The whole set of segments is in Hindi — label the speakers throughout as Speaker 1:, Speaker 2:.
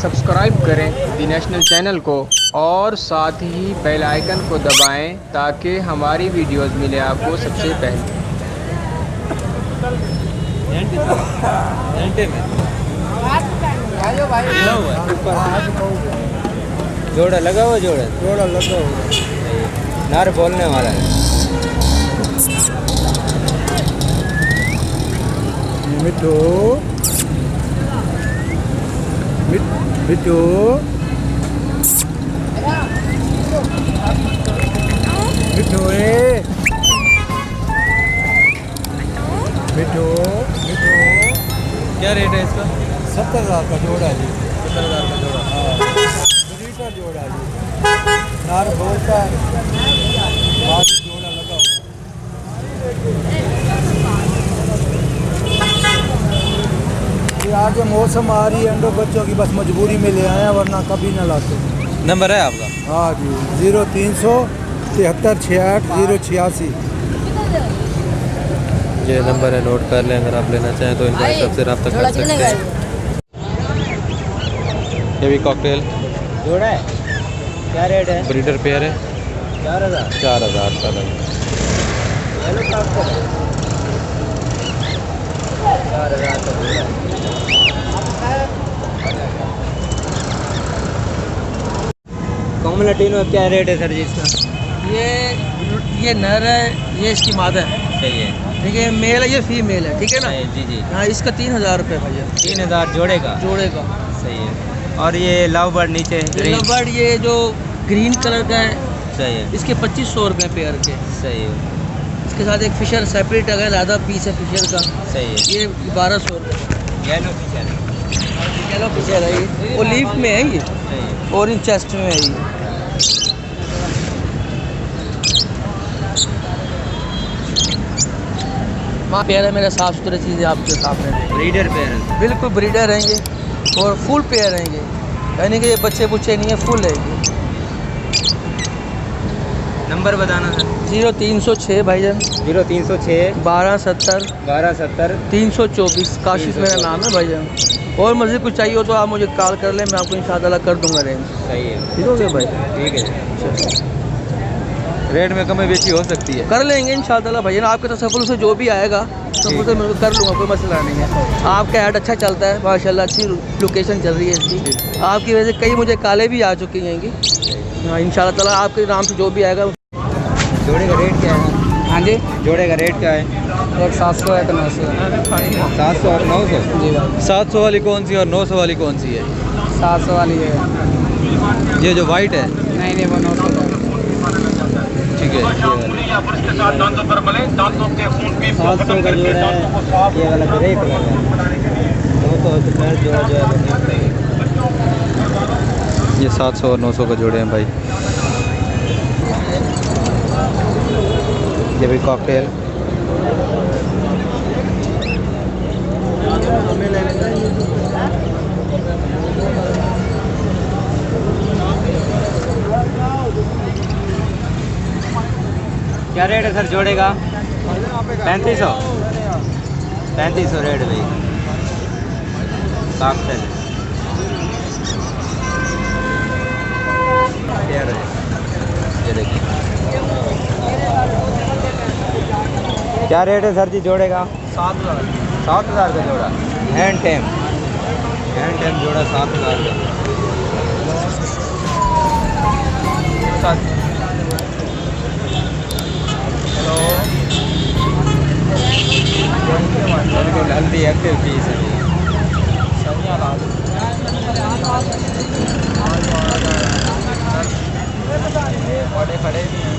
Speaker 1: सब्सक्राइब करें दी नेशनल चैनल को और साथ ही बेल आइकन को दबाएं ताकि हमारी वीडियोस मिले आपको सबसे पहले।
Speaker 2: जोड़ा लगा हुआ, जोड़ा लगा हुआ, नार बोलने वाला है।
Speaker 3: मिठू मिठू मिठू मिठू मिठू
Speaker 2: क्या रेट है इसका?
Speaker 3: 70,000 का जोड़ा जी।
Speaker 2: 70,000 का जोड़ा।
Speaker 3: हाँ, का जोड़ा जी। नार बोलता है, बाद जोड़ा लगा हुआ। ये आज मौसम आ रही है, अंडो बच्चों की बस मजबूरी में ले आए हैं, वरना कभी ना लाते।
Speaker 2: नंबर है आपका?
Speaker 3: हाँ जी, 0300 73 68 086।
Speaker 2: ये नंबर है, नोट कर लें। अगर आप लेना चाहें तो इनका सबसे रब्ता कर सकते हैं। ये भी कॉकटेल
Speaker 4: जोड़ा है, क्या रेट है?
Speaker 2: ब्रीडर पेयर है,
Speaker 4: 4,000।
Speaker 2: 4,000 का लगा।
Speaker 4: हेलो कॉकटेल 4,000 का जोड़ा। कॉम्बिनेटिनो क्या रेट है सर जी इसका?
Speaker 5: ये नर है, ये इसकी मादा है।
Speaker 2: सही है।
Speaker 5: ठीक है, मेल है, ये फीमेल है। ठीक है ना?
Speaker 2: जी जी।
Speaker 5: हाँ, इसका 3,000 रुपये भैया।
Speaker 2: 3,000 जोड़े का?
Speaker 5: जोड़े का।
Speaker 2: सही है। और ये लव बर्ड नीचे ग्रीन,
Speaker 5: लव ये जो ग्रीन कलर का है,
Speaker 2: सही है।
Speaker 5: इसके 2500 रुपये पेयर के।
Speaker 2: सही है।
Speaker 5: इसके साथ एक फिशर सेपरेट अगर आधा पीस है फिशर का,
Speaker 2: सही है।
Speaker 5: ये 1200 रुपये।
Speaker 2: येलो फिशर,
Speaker 5: येलो फिशर है ये, वो लीफ में है ये,
Speaker 2: सही है।
Speaker 5: ऑरेंज चेस्ट में है ये। माँ पेयर है मेरा, साफ़ सुथरी चीज़ें आपके सामने।
Speaker 2: ब्रीडर पेयर है?
Speaker 5: बिल्कुल ब्रीडर रहेंगे और फुल पेयर रहेंगे, यानी कि ये बच्चे बुच्चे नहीं है, फुल रहेंगे।
Speaker 2: नंबर बताना सर।
Speaker 5: 0306 भाईजान,
Speaker 2: 0306
Speaker 5: 1270
Speaker 2: 1270
Speaker 5: 324। काशिफ मेरा नाम है भाईजान। और मज़ीद कुछ चाहिए हो तो आप मुझे कॉल कर लें, मैं आपको इंशाअल्लाह कर दूंगा रेंज।
Speaker 2: सही है।
Speaker 5: ठीक हो गया भाई?
Speaker 2: ठीक है। रेट में कमी बेची हो सकती है?
Speaker 5: कर लेंगे इंशाअल्लाह भाईजान, आपके तसव्वुर से जो भी आएगा तसव्वुर से मैं कर लूँगा, कोई मसला नहीं है। आपका ऐड अच्छा चलता है माशाल्लाह, अच्छी लोकेशन चल रही है इसकी। आपकी वजह से कई मुझे कालें भी आ चुकी हैं। हाँ, इंशाअल्लाह ताला आपके नाम से जो भी आएगा।
Speaker 2: जोड़े का रेट क्या है?
Speaker 5: हाँ जी,
Speaker 2: जोड़े का रेट क्या है?
Speaker 5: एक 700 है, 900
Speaker 2: 700 और 900?
Speaker 5: जी भाई।
Speaker 2: 700 वाली कौन सी है और 900 वाली कौन सी है?
Speaker 5: 700 वाली है।
Speaker 2: ये जो वाइट है?
Speaker 5: नहीं, वो 900 का।
Speaker 2: ठीक है।
Speaker 4: 700 का जोड़ा है, ये वाला ग्रे कलर है। 900 का जोड़ा जो है
Speaker 2: ये 700 और 900 का जोड़े हैं भाई। ये भी कॉकटेल। क्या रेट है सर जोड़े का? 3500? 3500 रेट भाई कॉकटेल। ये देखिए, क्या रेट है सर जी जोड़े का?
Speaker 5: 7,000।
Speaker 2: 7,000 का जोड़ा। हैंड टेम जोड़ा 7,000 का। बिल्कुल हेल्दी एक्टिव पीस है। बड़े खड़े भी हैं।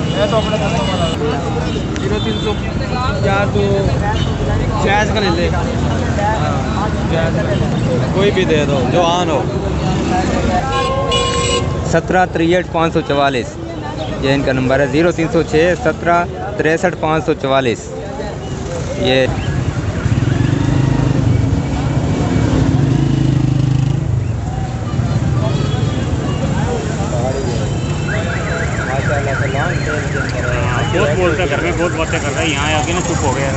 Speaker 2: मैं तो अपने
Speaker 5: 0300 या तो जायज़ का ले ले।
Speaker 2: कोई भी दे दो जो आन हो।
Speaker 4: 17 63 544 ये इनका नंबर है। 0306 17 63 544 ये।
Speaker 6: बहुत बोलता कर रहे हैं, बहुत बातें कर रहे हैं, यहाँ आके ना चुप हो गया।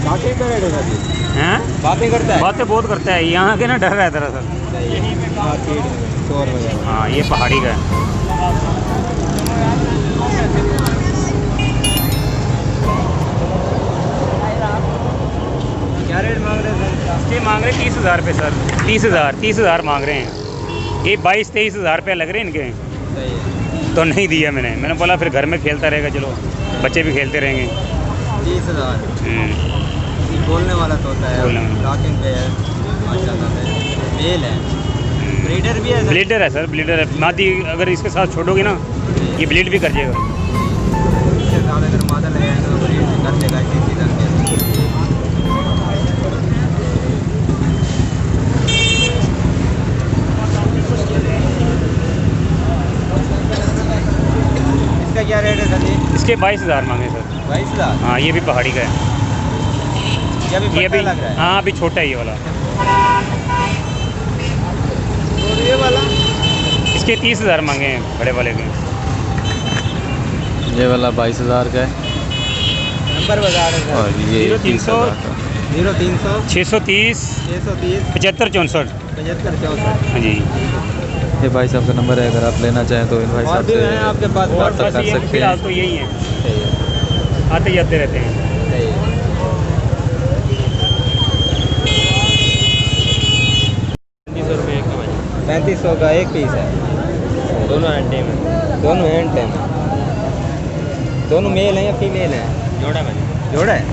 Speaker 4: बातें क्या रेट है सर जी?
Speaker 2: हैं?
Speaker 4: बातें करता है?
Speaker 2: बातें बहुत करता है, यहाँ के ना डर है दरअसल।
Speaker 4: मार्केट शोर वगैरह।
Speaker 2: हाँ, ये पहाड़ी का है।
Speaker 4: क्या रेट मांग रहे हैं सर?
Speaker 2: इसके मांग रहे 30,000 रुपये सर। 30,000 मांग रहे हैं। ये 22-23 हज़ार रुपये लग रहे हैं इनके।
Speaker 4: सही है।
Speaker 2: तो नहीं दिया मैंने बोला फिर घर में खेलता रहेगा, चलो बच्चे भी खेलते रहेंगे।
Speaker 4: 30,000
Speaker 2: हम्म,
Speaker 4: बोलने वाला तोता है,
Speaker 2: बोलने वाला।
Speaker 4: रॉकिंग पे है, माशाल्लाह से मेल है, ब्रीडर भी है सर।
Speaker 2: ब्लीडर है सर, ब्लीडर है। मादी अगर इसके साथ छोड़ोगी ना, ये ब्लीड भी कर जाएगा।
Speaker 4: इसके साथ अगर मादा लगाएंगे तो ब्रीड भी कर देगा इसी सीजन के। इसका क्या रेट है सर जी?
Speaker 2: इसके 22,000 मांगे सर।
Speaker 4: 22,000।
Speaker 2: हाँ, ये भी पहाड़ी का है।
Speaker 4: ये अभी
Speaker 2: ये
Speaker 4: पट्टा
Speaker 2: भी
Speaker 4: लग रहा है।
Speaker 2: हाँ, अभी छोटा है ये वाला।
Speaker 4: और ये वाला
Speaker 2: इसके 30,000 मांगे हैं बड़े वाले के।
Speaker 6: ये वाला 22,000 का है
Speaker 4: नंबर बता रहे
Speaker 6: और
Speaker 4: सर।
Speaker 6: ये
Speaker 2: 0300
Speaker 6: 30,000 का।
Speaker 4: 0300
Speaker 2: 630
Speaker 4: 630
Speaker 2: 7564।
Speaker 4: 7564।
Speaker 2: हाँ जी।
Speaker 6: ये भाई साहब का नंबर है, अगर आप लेना चाहें तो इन भाई
Speaker 4: और
Speaker 6: साहब
Speaker 4: भी
Speaker 6: से
Speaker 4: हैं आपके पास?
Speaker 2: और
Speaker 6: WhatsApp
Speaker 2: बस
Speaker 6: कर
Speaker 2: ये
Speaker 6: सकते
Speaker 2: फिलहाल
Speaker 6: हैं।
Speaker 2: तो यही है,
Speaker 4: सही है,
Speaker 2: आते जाते रहते हैं।
Speaker 4: सही है।
Speaker 2: ₹3500 का भाई।
Speaker 4: 3500 का एक पीस है।
Speaker 2: दोनों अंडे में
Speaker 4: दोनों हैंड टेम। दोनों मेल हैं या फीमेल हैं?
Speaker 2: जोड़ा भाई।
Speaker 4: जोड़ा है।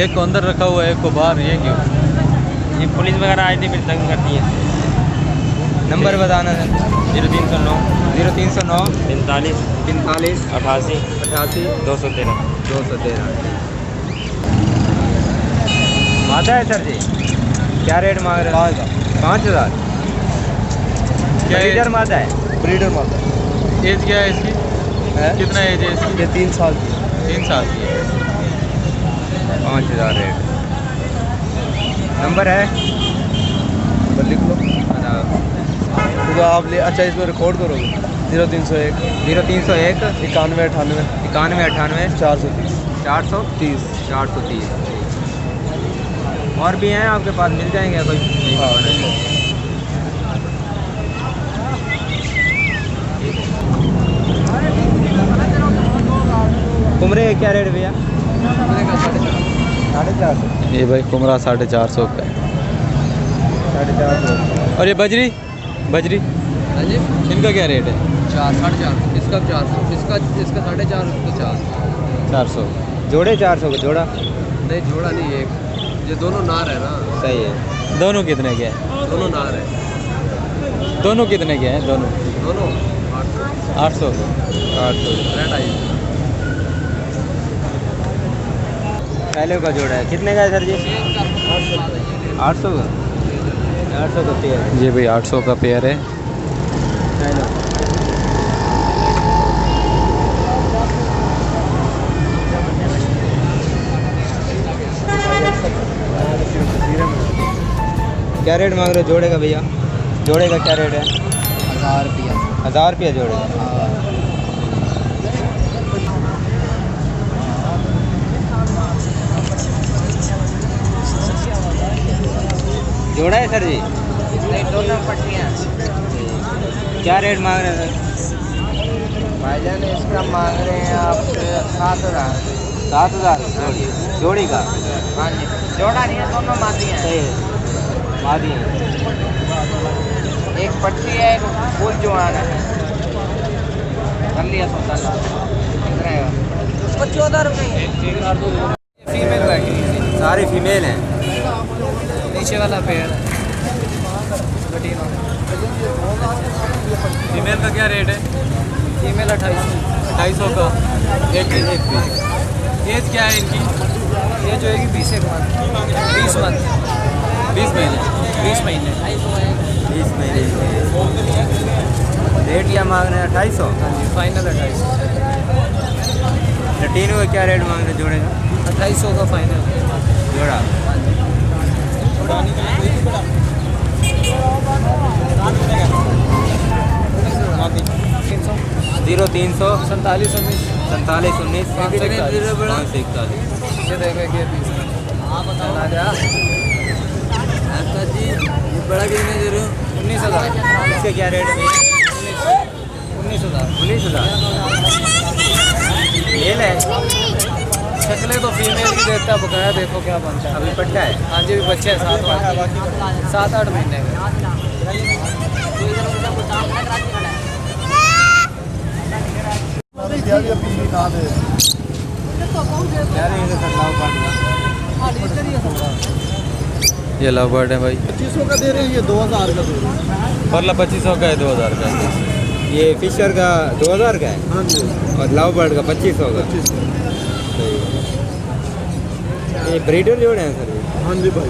Speaker 6: एक को अंदर रखा हुआ है, एक को बाहर, ये क्यों?
Speaker 2: ये पुलिस वगैरह आई थी फिर तंग करती है।
Speaker 4: नंबर बताना है।
Speaker 2: 0309
Speaker 4: 0309
Speaker 2: 45
Speaker 4: 45
Speaker 2: 88
Speaker 4: 88
Speaker 2: 213।
Speaker 4: 213। माता है सर जी? क्या रेट मांग रहे हैं? 5,000।
Speaker 6: क्या है?
Speaker 4: ब्रीडर माता है?
Speaker 6: ब्रीडर माता। एज क्या है इसकी? कितना एज है इसकी?
Speaker 4: ये 3 साल की।
Speaker 6: 3 साल की है।
Speaker 4: 5,000 रेट। नंबर है?
Speaker 6: लिख लो। तो आप ले, अच्छा इसको रिकॉर्ड करोगे? 0301
Speaker 4: 0301
Speaker 6: 91 98
Speaker 4: 91 98
Speaker 6: 430
Speaker 4: 430 430। और भी हैं आपके पास, मिल जाएंगे कोई? कुमरे का क्या रेट भैया? 450।
Speaker 6: ये भाई कुमरा 450 का है।
Speaker 4: 450।
Speaker 6: और ये बजरी बजरी
Speaker 5: हाँ जी,
Speaker 6: इनका क्या रेट है?
Speaker 5: 4 4.5, इसका 400, इसका 4.5, इसका 4।
Speaker 6: 400।
Speaker 4: जोड़े 400 का जोड़ा।
Speaker 5: नहीं, जोड़ा नहीं, एक ये दोनों नार है ना।
Speaker 4: सही है।
Speaker 6: दोनों कितने के हैं?
Speaker 5: दोनों नार है।
Speaker 6: दोनों कितने के हैं? दोनों
Speaker 5: दोनों
Speaker 6: 800 के।
Speaker 4: 800।
Speaker 5: रेड आई।
Speaker 4: पहले का जोड़ा है, कितने का है सर जी? 800 का। 800 का पेयर।
Speaker 6: ये भाई 800 का पेयर है।
Speaker 4: पहले क्या रेट मांग रहे हो जोड़े का भैया? जोड़े का क्या रेट है?
Speaker 5: 1000 रुपया।
Speaker 4: 1000 रुपया जोड़े का। जोड़ा है सर जी?
Speaker 5: नहीं, दोनों पट्टियाँ।
Speaker 4: क्या रेट मांग रहे हैं सर?
Speaker 5: भाईजान इसका मांग रहे हैं आपसे 7,000।
Speaker 4: 7,000 जोड़ी का।
Speaker 5: हाँ जी, जोड़ा नहीं है, दोनों मादी हैं।
Speaker 4: सही है, मादी है।
Speaker 5: एक पट्टी है, एक फुल जवान है। कर लिया सौदा। कितना है? उसको 14 रुपये। फीमेल बैठी है,
Speaker 4: सारी फीमेल हैं।
Speaker 5: नीचे वाला पेड़।
Speaker 6: फीमेल का क्या रेट है?
Speaker 5: फीमेल
Speaker 6: 250 का एक पीस। एज क्या है इनकी?
Speaker 5: ये जो है कि 20 मंथ 20 मंथ
Speaker 6: 20 महीने।
Speaker 5: 20 महीने।
Speaker 4: 20 महीने। रेट क्या मांग रहे हैं? 250।
Speaker 5: हाँ जी, फाइनल 28।
Speaker 4: लटीनों का क्या रेट मांग रहे हैं जोड़े का?
Speaker 5: 2800 का फाइनल।
Speaker 4: जोड़ा।
Speaker 5: तीन सौ
Speaker 4: 0300
Speaker 5: 47 19
Speaker 2: 47 19 541।
Speaker 6: ये देखो ये पीस चला जा
Speaker 5: जी ये बड़ा कितने दे रहे हो?
Speaker 6: 19,000
Speaker 2: इसके क्या रेट है भैया?
Speaker 6: 19,000
Speaker 2: 19,000। मेल है
Speaker 6: शक्लें तो फीमेल की देता बकाया, देखो क्या बनता है।
Speaker 2: अभी पट्टा है।
Speaker 6: हाँ जी, बच्चे हैं 7-8 महीने के।
Speaker 4: ये लव बर्ड है भाई,
Speaker 3: 2500 का दे रहे हैं, ये 2000 का दे रहे हैं।
Speaker 4: परला 2500 का है, 2000 का है।
Speaker 2: ये फिशर का 2000 का है
Speaker 3: हाँ जी,
Speaker 2: और लव बर्ड का 2500 का।
Speaker 3: 2500।
Speaker 2: सही है। ये ब्रीडर जोड़े हैं सर ये?
Speaker 3: हाँ जी भाई।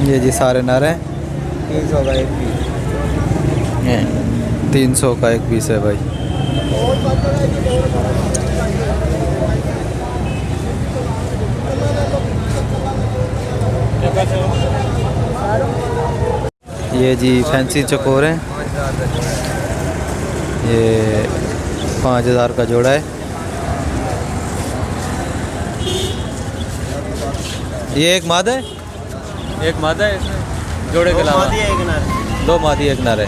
Speaker 4: ये जी सारे नर हैं।
Speaker 2: 300 का एक पीस।
Speaker 4: ये 300 का एक पीस है भाई। ये जी फैंसी चकोर हैं, ये 5000 का जोड़ा है। ये एक मादा है, एक मादा है इसमें जोड़े के अलावा।
Speaker 2: एक नर।
Speaker 4: 2 मादी 1 नर है।